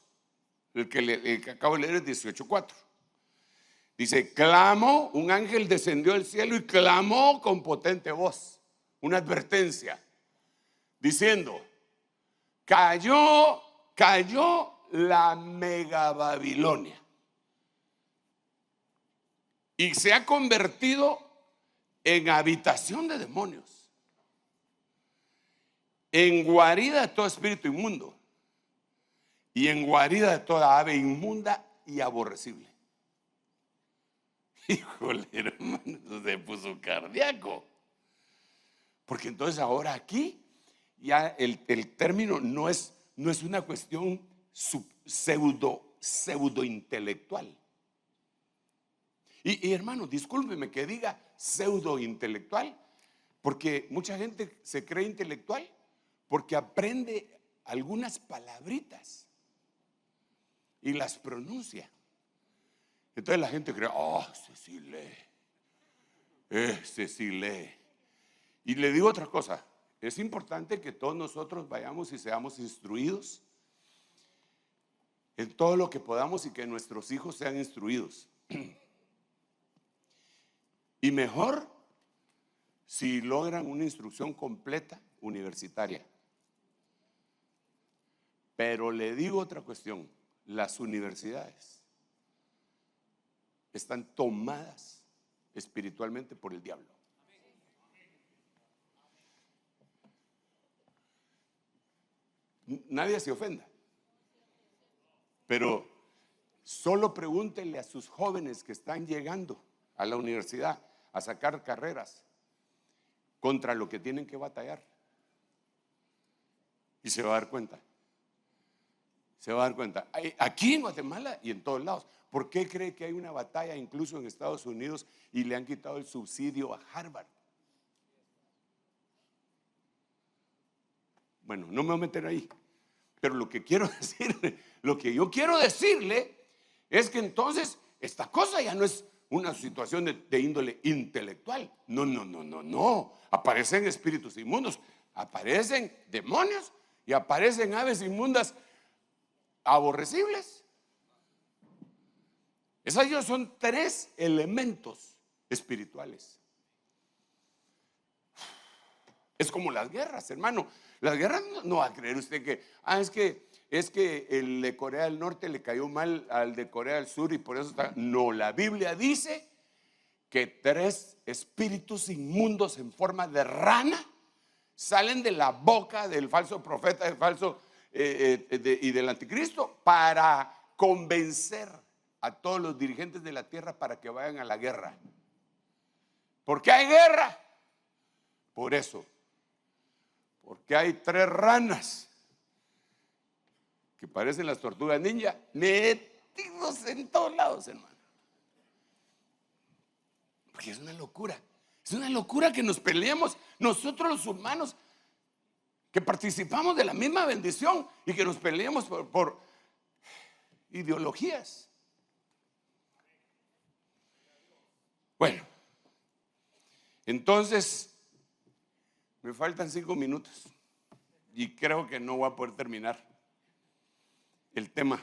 el que acabo de leer es 18:4. Dice, clamó, un ángel descendió del cielo y clamó con potente voz, una advertencia, diciendo, cayó la mega Babilonia y se ha convertido en habitación de demonios, en guarida de todo espíritu inmundo y en guarida de toda ave inmunda y aborrecible. Híjole, hermano, se puso cardíaco. Porque entonces ahora aquí ya el término no es una cuestión pseudo intelectual. Y hermano, discúlpeme que diga pseudo intelectual, porque mucha gente se cree intelectual porque aprende algunas palabritas y las pronuncia. Entonces la gente cree, ese sí lee. Y le digo otra cosa, es importante que todos nosotros vayamos y seamos instruidos en todo lo que podamos y que nuestros hijos sean instruidos. Y mejor si logran una instrucción completa universitaria. Pero le digo otra cuestión, las universidades están tomadas espiritualmente por el diablo. Nadie se ofenda, pero solo pregúntenle a sus jóvenes que están llegando a la universidad a sacar carreras contra lo que tienen que batallar y se va a dar cuenta. Se va a dar cuenta. Aquí en Guatemala y en todos lados. ¿Por qué cree que hay una batalla incluso en Estados Unidos y le han quitado el subsidio a Harvard? Bueno, no me voy a meter ahí, pero lo que yo quiero decirle es que entonces esta cosa ya no es una situación de índole intelectual. No. Aparecen espíritus inmundos, aparecen demonios y aparecen aves inmundas aborrecibles. Esos son 3 elementos espirituales. Es como las guerras, hermano. Las guerras no va a creer usted que es que el de Corea del Norte le cayó mal al de Corea del Sur y por eso está. No, la Biblia dice que 3 espíritus inmundos en forma de rana salen de la boca del falso profeta, del falso y del anticristo para convencer a todos los dirigentes de la tierra para que vayan a la guerra. ¿Por qué hay guerra? Por eso. Porque hay 3 ranas que parecen las tortugas ninja metidos en todos lados, hermano. Porque es una locura. Es una locura que nos peleemos nosotros los humanos, que participamos de la misma bendición y que nos peleemos por ideologías. Bueno, entonces me faltan 5 minutos y creo que no voy a poder terminar el tema,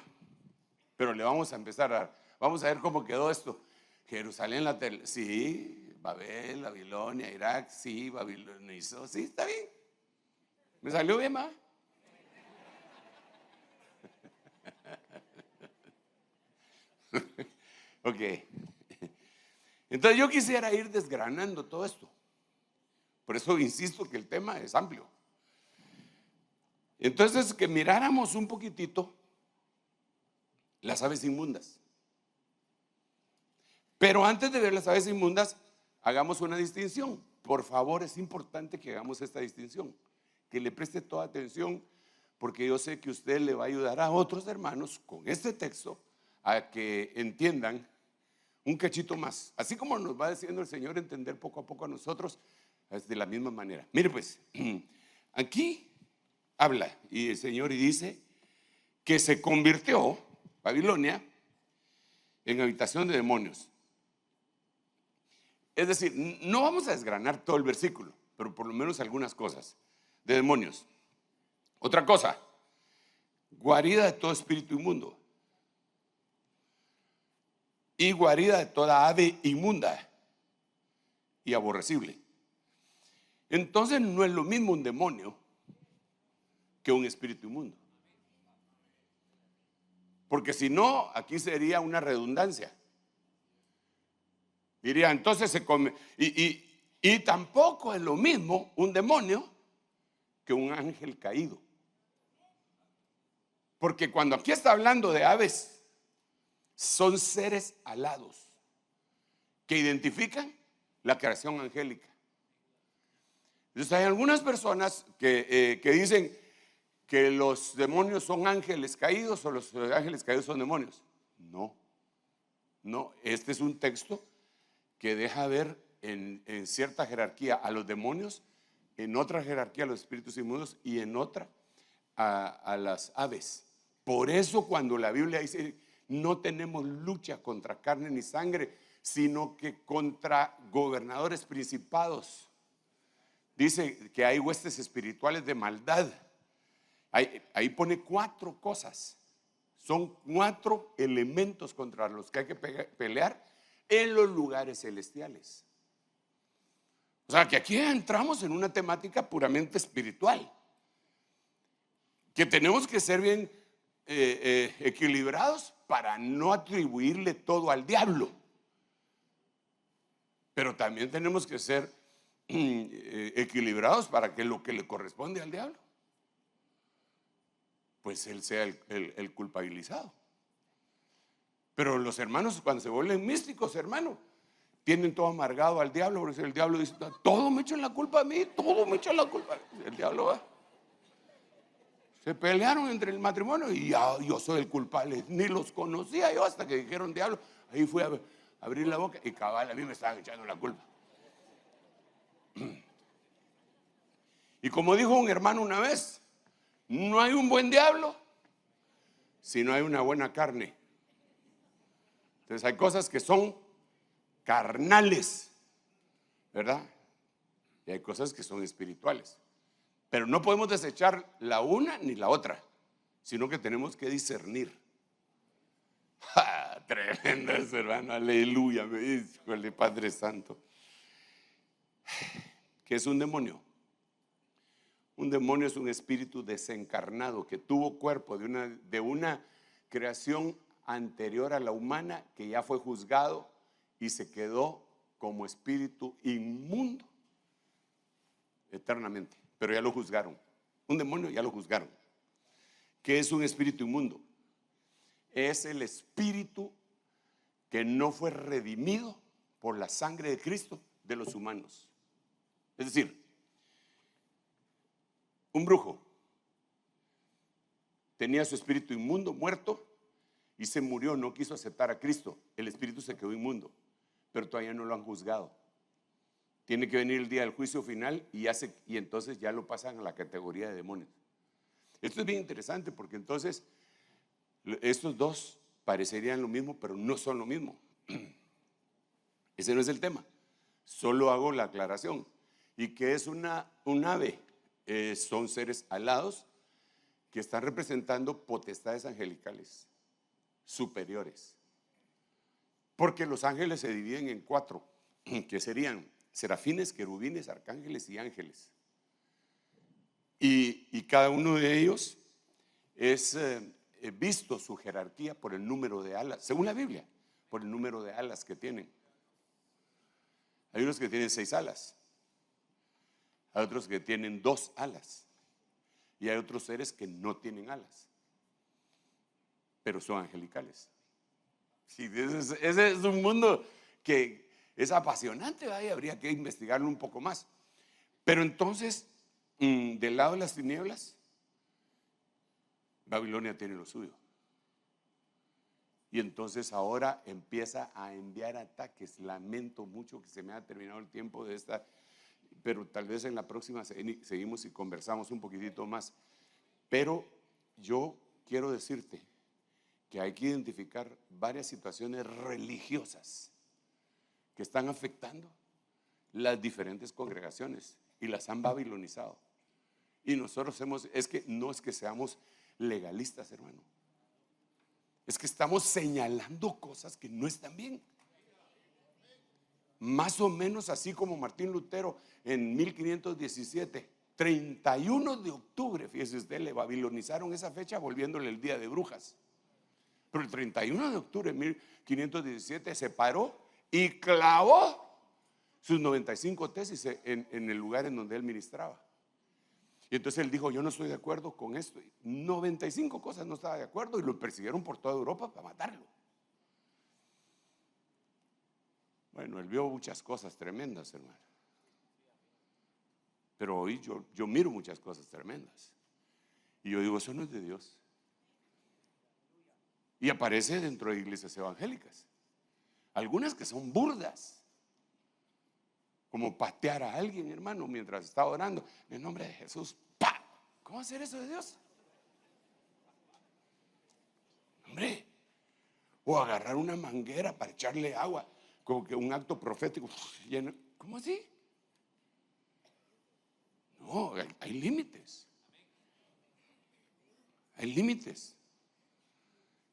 pero le vamos a empezar vamos a ver cómo quedó esto. Jerusalén, sí, Babel, Babilonia, Irak, sí, babilonizó, sí, está bien. ¿Me salió bien, ma? Ok. Entonces yo quisiera ir desgranando todo esto. Por eso insisto que el tema es amplio. Entonces que miráramos un poquitito las aves inmundas. Pero antes de ver las aves inmundas, hagamos una distinción. Por favor, es importante que hagamos esta distinción, que le preste toda atención porque yo sé que usted le va a ayudar a otros hermanos con este texto a que entiendan un cachito más, así como nos va diciendo el Señor entender poco a poco a nosotros, es de la misma manera. Mire pues, aquí habla y el Señor dice que se convirtió Babilonia en habitación de demonios. Es decir, no vamos a desgranar todo el versículo, pero por lo menos algunas cosas de demonios. Otra cosa, guarida de todo espíritu inmundo y guarida de toda ave inmunda y aborrecible. Entonces no es lo mismo un demonio que un espíritu inmundo, porque si no, aquí sería una redundancia. Diría, entonces se come. Y tampoco es lo mismo un demonio que un ángel caído. Porque cuando aquí está hablando de aves, son seres alados que identifican la creación angélica. Entonces hay algunas personas que dicen que los demonios son ángeles caídos o los ángeles caídos son demonios. No, no, este es un texto que deja ver en cierta jerarquía a los demonios, en otra jerarquía a los espíritus inmundos y en otra a las aves. Por eso cuando la Biblia dice no tenemos lucha contra carne ni sangre, sino que contra gobernadores, principados, dice que hay huestes espirituales de maldad. Ahí pone 4 cosas, son 4 elementos contra los que hay que pelear en los lugares celestiales. O sea que aquí entramos en una temática puramente espiritual, que tenemos que ser bien equilibrados para no atribuirle todo al diablo, pero también tenemos que ser equilibrados para que lo que le corresponde al diablo, pues él sea el culpabilizado. Pero los hermanos cuando se vuelven místicos, hermano, tienen todo amargado al diablo, porque el diablo dice, todo me echan la culpa a mí, todo me echan la culpa. El diablo va. Se pelearon entre el matrimonio y yo soy el culpable. Ni los conocía yo hasta que dijeron diablo. Ahí fui a abrir la boca y cabal, a mí me estaban echando la culpa. Y como dijo un hermano una vez, no hay un buen diablo si no hay una buena carne. Entonces hay cosas que son carnales, ¿verdad? Y hay cosas que son espirituales. Pero no podemos desechar la una ni la otra, sino que tenemos que discernir. ¡Ja! Tremendo eso, hermano, aleluya, me dice el Padre Santo. ¿Qué es un demonio? Un demonio es un espíritu desencarnado que tuvo cuerpo de una creación anterior a la humana, que ya fue juzgado y se quedó como espíritu inmundo eternamente. Pero ya lo juzgaron. Un demonio ya lo juzgaron. ¿Qué es un espíritu inmundo? Es el espíritu que no fue redimido por la sangre de Cristo de los humanos. Es decir, un brujo tenía su espíritu inmundo, muerto, y se murió, no quiso aceptar a Cristo. El espíritu se quedó inmundo, pero todavía no lo han juzgado. Tiene que venir el día del juicio final y entonces ya lo pasan a la categoría de demonios. Esto es bien interesante porque entonces estos dos parecerían lo mismo, pero no son lo mismo. Ese no es el tema. Solo hago la aclaración. ¿Y qué es un ave? Son seres alados que están representando potestades angelicales superiores. Porque los ángeles se dividen en 4, que serían serafines, querubines, arcángeles y ángeles. Y cada uno de ellos es visto su jerarquía por el número de alas, según la Biblia, por el número de alas que tienen. Hay unos que tienen 6 alas, hay otros que tienen 2 alas y hay otros seres que no tienen alas, pero son angelicales. Sí, ese es un mundo que es apasionante, ¿verdad? Y habría que investigarlo un poco más. Pero entonces, del lado de las tinieblas, Babilonia tiene lo suyo. Y entonces ahora empieza a enviar ataques. Lamento mucho que se me haya terminado el tiempo de esta, pero tal vez en la próxima seguimos y conversamos un poquitito más. Pero yo quiero decirte que hay que identificar varias situaciones religiosas que están afectando las diferentes congregaciones y las han babilonizado. Y nosotros no es que seamos legalistas, hermano. Es que estamos señalando cosas que no están bien. Más o menos así como Martín Lutero en 1517, 31 de octubre, fíjese usted, le babilonizaron esa fecha volviéndole el día de brujas. Pero el 31 de octubre de 1517 se paró y clavó sus 95 tesis en el lugar en donde él ministraba. Y entonces él dijo: yo no estoy de acuerdo con esto. 95 cosas no estaba de acuerdo, y lo persiguieron por toda Europa para matarlo. Bueno, él vio muchas cosas tremendas, hermano. Pero hoy yo miro muchas cosas tremendas. Y yo digo: eso no es de Dios. Y aparece dentro de iglesias evangélicas. Algunas que son burdas. Como patear a alguien, hermano, mientras está orando. En el nombre de Jesús, ¡pa! ¿Cómo hacer eso de Dios? Hombre. O agarrar una manguera para echarle agua, como que un acto profético. ¿Cómo así? No, hay límites. Hay límites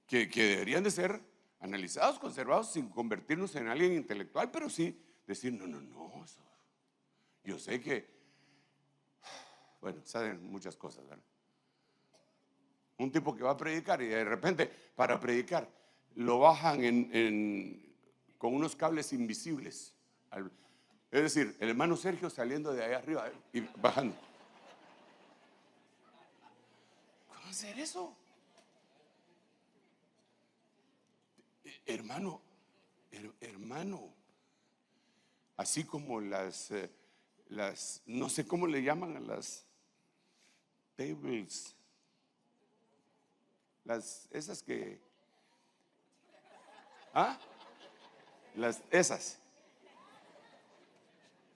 que deberían de ser analizados, conservados, sin convertirnos en alguien intelectual, pero sí decir: no, eso. Yo sé que, bueno, saben muchas cosas, ¿verdad? Un tipo que va a predicar y de repente, para predicar, lo bajan con unos cables invisibles. Es decir, el hermano Sergio saliendo de allá arriba y bajando. ¿Cómo hacer eso? Hermano, así como las no sé cómo le llaman a las tables, esas que, esas.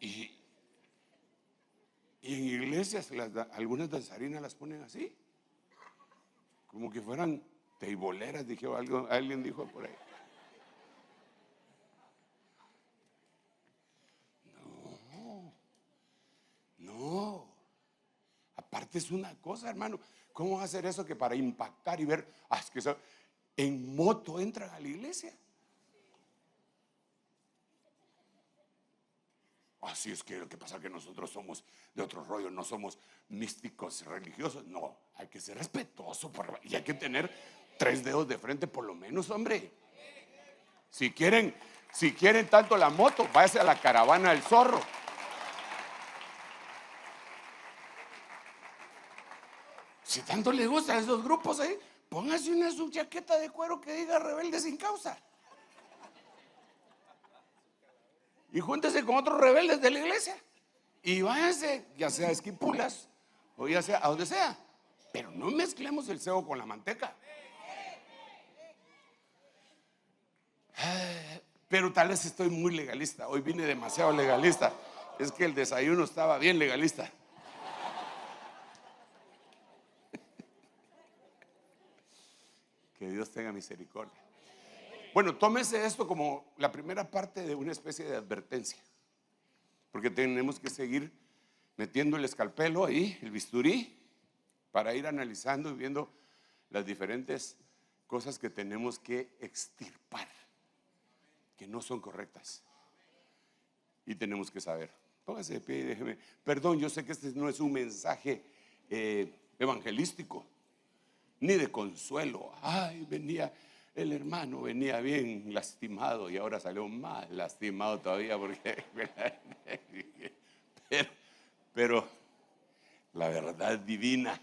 Y en iglesias algunas danzarinas las ponen así, como que fueran teiboleras, alguien dijo por ahí. No, aparte es una cosa, hermano. ¿Cómo va a hacer eso que para impactar y ver, es que eso, en moto entran a la iglesia? Así es que lo que pasa es que nosotros somos de otro rollo, no somos místicos religiosos. No, hay que ser respetuoso y hay que tener 3 dedos de frente por lo menos, hombre. Si quieren tanto la moto, váyase a la caravana del zorro. Si tanto le gustan esos grupos ahí, póngase una subchaqueta de cuero que diga rebelde sin causa. Y júntese con otros rebeldes de la iglesia. Y váyanse, ya sea a Esquipulas o ya sea a donde sea. Pero no mezclemos el cebo con la manteca. Pero tal vez estoy muy legalista. Hoy vine demasiado legalista. Es que el desayuno estaba bien legalista. Que Dios tenga misericordia. Bueno, tómese esto como la primera parte de una especie de advertencia, porque tenemos que seguir metiendo el escalpelo ahí, el bisturí, para ir analizando y viendo las diferentes cosas que tenemos que extirpar, que no son correctas. Y tenemos que saber. Póngase de pie y déjeme. Perdón, yo sé que este no es un mensaje evangelístico, ni de consuelo. El hermano venía bien lastimado y ahora salió más lastimado todavía porque pero la verdad divina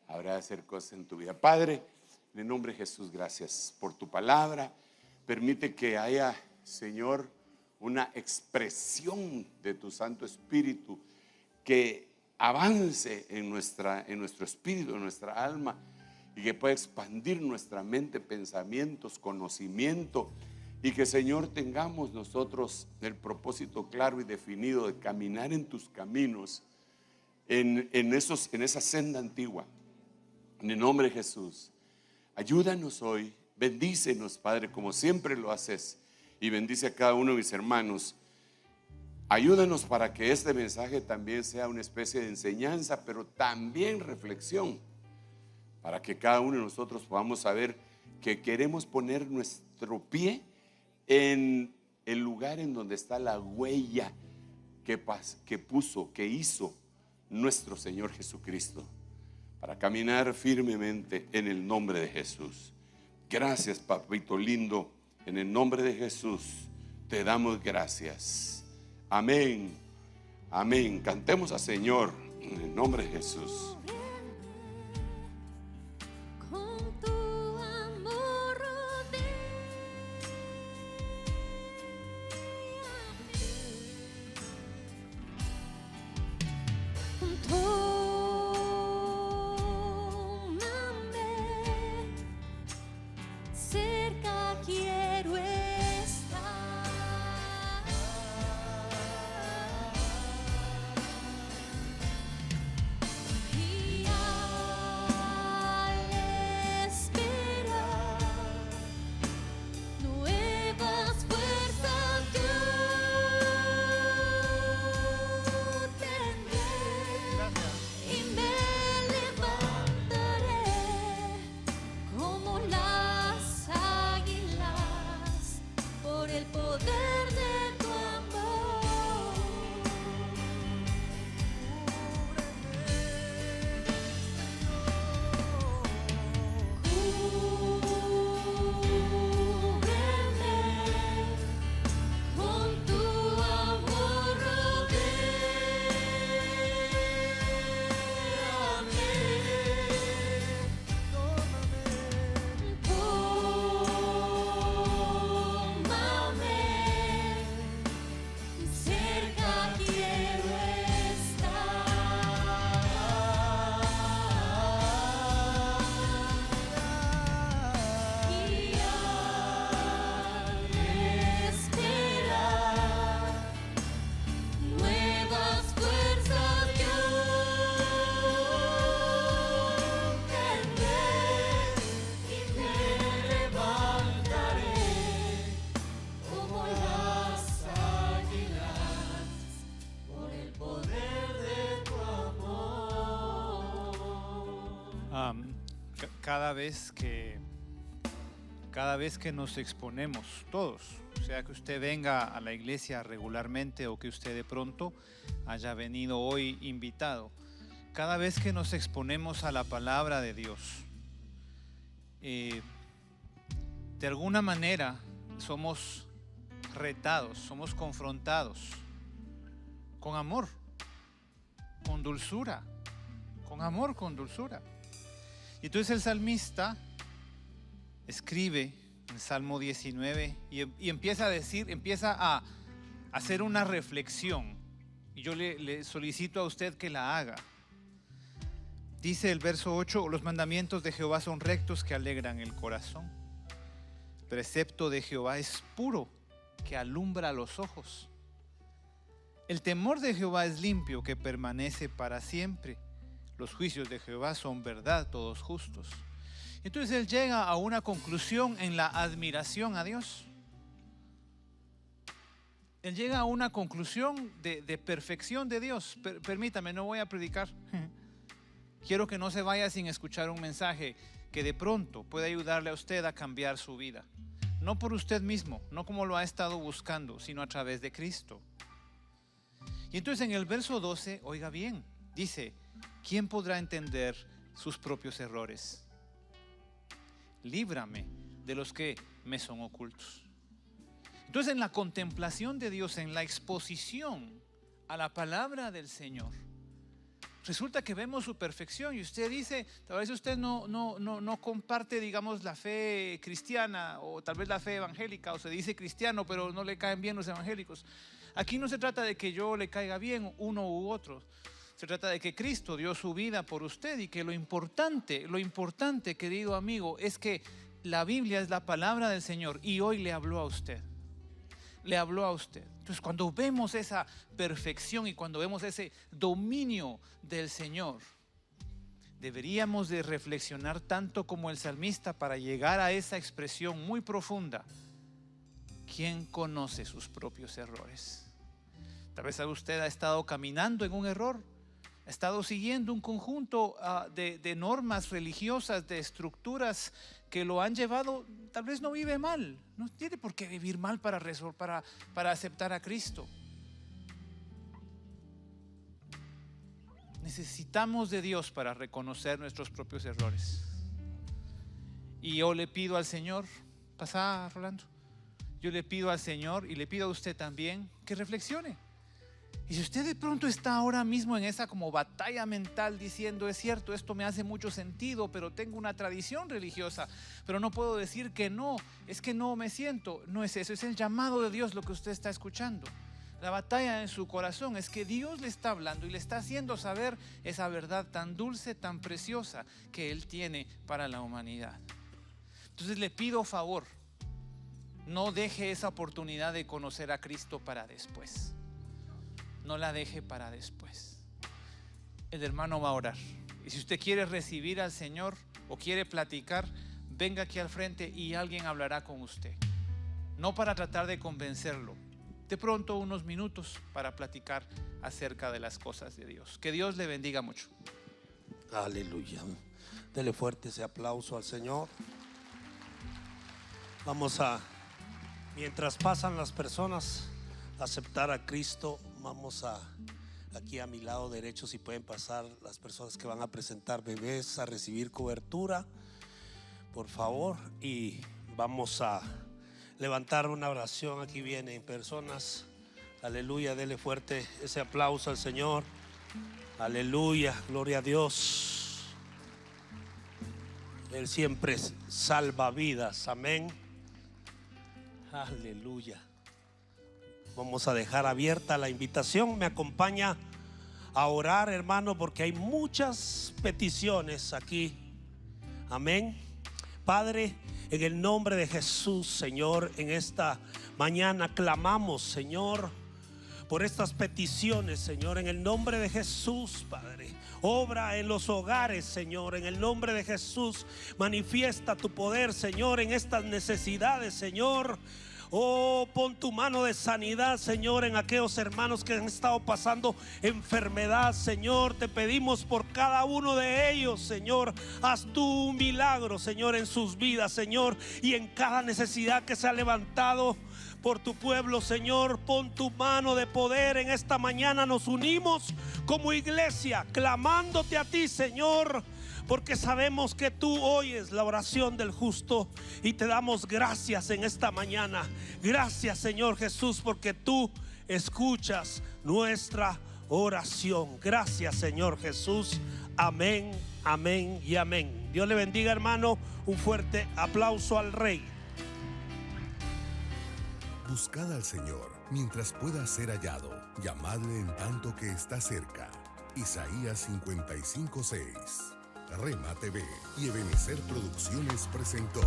habrá de hacer cosas en tu vida. Padre, en el nombre de Jesús, gracias por tu palabra. Permite que haya, Señor, una expresión de tu Santo Espíritu que avance en nuestro espíritu, en nuestra alma, y que pueda expandir nuestra mente, pensamientos, conocimiento, y que, Señor, tengamos nosotros el propósito claro y definido de caminar en tus caminos, en esa senda antigua. En el nombre de Jesús, ayúdanos hoy, bendícenos, Padre, como siempre lo haces, y bendice a cada uno de mis hermanos. Ayúdanos para que este mensaje también sea una especie de enseñanza, pero también reflexión, para que cada uno de nosotros podamos saber que queremos poner nuestro pie en el lugar en donde está la huella que hizo nuestro Señor Jesucristo, para caminar firmemente en el nombre de Jesús. Gracias, papito lindo, en el nombre de Jesús te damos gracias. Amén, amén. Cantemos al Señor en el nombre de Jesús. Cada vez que nos exponemos todos, o sea que usted venga a la iglesia regularmente o que usted de pronto haya venido hoy invitado, cada vez que nos exponemos a la palabra de Dios, de alguna manera somos retados, somos confrontados con amor, con dulzura, con amor, con dulzura. Y entonces el salmista escribe en Salmo 19 y empieza a decir, empieza a hacer una reflexión, y yo le solicito a usted que la haga. Dice el verso 8: los mandamientos de Jehová son rectos, que alegran el corazón. El precepto de Jehová es puro, que alumbra los ojos. El temor de Jehová es limpio, que permanece para siempre. Los juicios de Jehová son verdad, todos justos. Entonces él llega a una conclusión en la admiración a Dios. Él llega a una conclusión de perfección de Dios. Permítame, no voy a predicar. Quiero que no se vaya sin escuchar un mensaje que de pronto puede ayudarle a usted a cambiar su vida. No por usted mismo, no como lo ha estado buscando, sino a través de Cristo. Y entonces en el verso 12, oiga bien, dice: ¿quién podrá entender sus propios errores? Líbrame de los que me son ocultos. Entonces, en la contemplación de Dios, en la exposición a la palabra del Señor, resulta que vemos su perfección. Y usted dice, tal vez usted no comparte, digamos, la fe cristiana, o tal vez la fe evangélica, o se dice cristiano pero no le caen bien los evangélicos. Aquí no se trata de que yo le caiga bien uno u otro. Se trata de que Cristo dio su vida por usted y que lo importante, querido amigo, es que la Biblia es la palabra del Señor y hoy le habló a usted. Le habló a usted. Entonces, cuando vemos esa perfección y cuando vemos ese dominio del Señor, deberíamos de reflexionar tanto como el salmista para llegar a esa expresión muy profunda. ¿Quién conoce sus propios errores? Tal vez usted ha estado caminando en un error, ha estado siguiendo un conjunto de normas religiosas, de estructuras que lo han llevado. Tal vez no vive mal, no tiene por qué vivir mal para aceptar a Cristo. Necesitamos de Dios para reconocer nuestros propios errores. Y yo le pido al Señor, pasa Rolando, yo le pido al Señor y le pido a usted también que reflexione. Y si usted de pronto está ahora mismo en esa como batalla mental diciendo, es cierto, esto me hace mucho sentido, pero tengo una tradición religiosa, pero no puedo decir que no, es que no me siento. No es eso, es el llamado de Dios lo que usted está escuchando. La batalla en su corazón es que Dios le está hablando y le está haciendo saber esa verdad tan dulce, tan preciosa que Él tiene para la humanidad. Entonces le pido favor, no deje esa oportunidad de conocer a Cristo para después. No la deje para después. El hermano va a orar. Y si usted quiere recibir al Señor o quiere platicar, venga aquí al frente y alguien hablará con usted. No para tratar de convencerlo, de pronto unos minutos para platicar acerca de las cosas de Dios. Que Dios le bendiga mucho. Aleluya. Dele fuerte ese aplauso al Señor. Vamos a, mientras pasan las personas a aceptar a Cristo, vamos a, aquí a mi lado derecho, si pueden pasar las personas que van a presentar bebés a recibir cobertura, por favor. Y vamos a levantar una oración. Aquí vienen personas. Aleluya, dele fuerte ese aplauso al Señor. Aleluya, gloria a Dios. Él siempre salva vidas, amén. Aleluya. Vamos a dejar abierta la invitación. Me acompaña a orar, hermano, porque hay muchas peticiones aquí. Amén. Padre, en el nombre de Jesús, Señor, en esta mañana clamamos, Señor, por estas peticiones, Señor, en el nombre de Jesús, Padre. Obra en los hogares, Señor, en el nombre de Jesús. Manifiesta tu poder, Señor, en estas necesidades, Señor. Oh, pon tu mano de sanidad, Señor, en aquellos hermanos que han estado pasando enfermedad, Señor. Te pedimos por cada uno de ellos, Señor. Haz tú un milagro, Señor, en sus vidas, Señor, y en cada necesidad que se ha levantado por tu pueblo, Señor. Pon tu mano de poder. En esta mañana nos unimos como iglesia clamándote a ti, Señor, porque sabemos que tú oyes la oración del justo, y te damos gracias en esta mañana. Gracias, Señor Jesús, porque tú escuchas nuestra oración. Gracias, Señor Jesús. Amén, amén y amén. Dios le bendiga, hermano. Un fuerte aplauso al Rey. Buscad al Señor mientras pueda ser hallado. Llamadle en tanto que está cerca. Isaías 55:6. Rema TV y Ebenecer Producciones presentó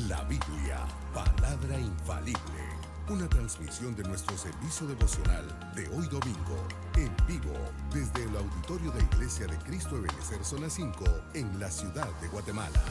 La Biblia, palabra infalible. Una transmisión de nuestro servicio devocional de hoy domingo, en vivo, desde el auditorio de Iglesia de Cristo Ebenecer Zona 5, en la ciudad de Guatemala.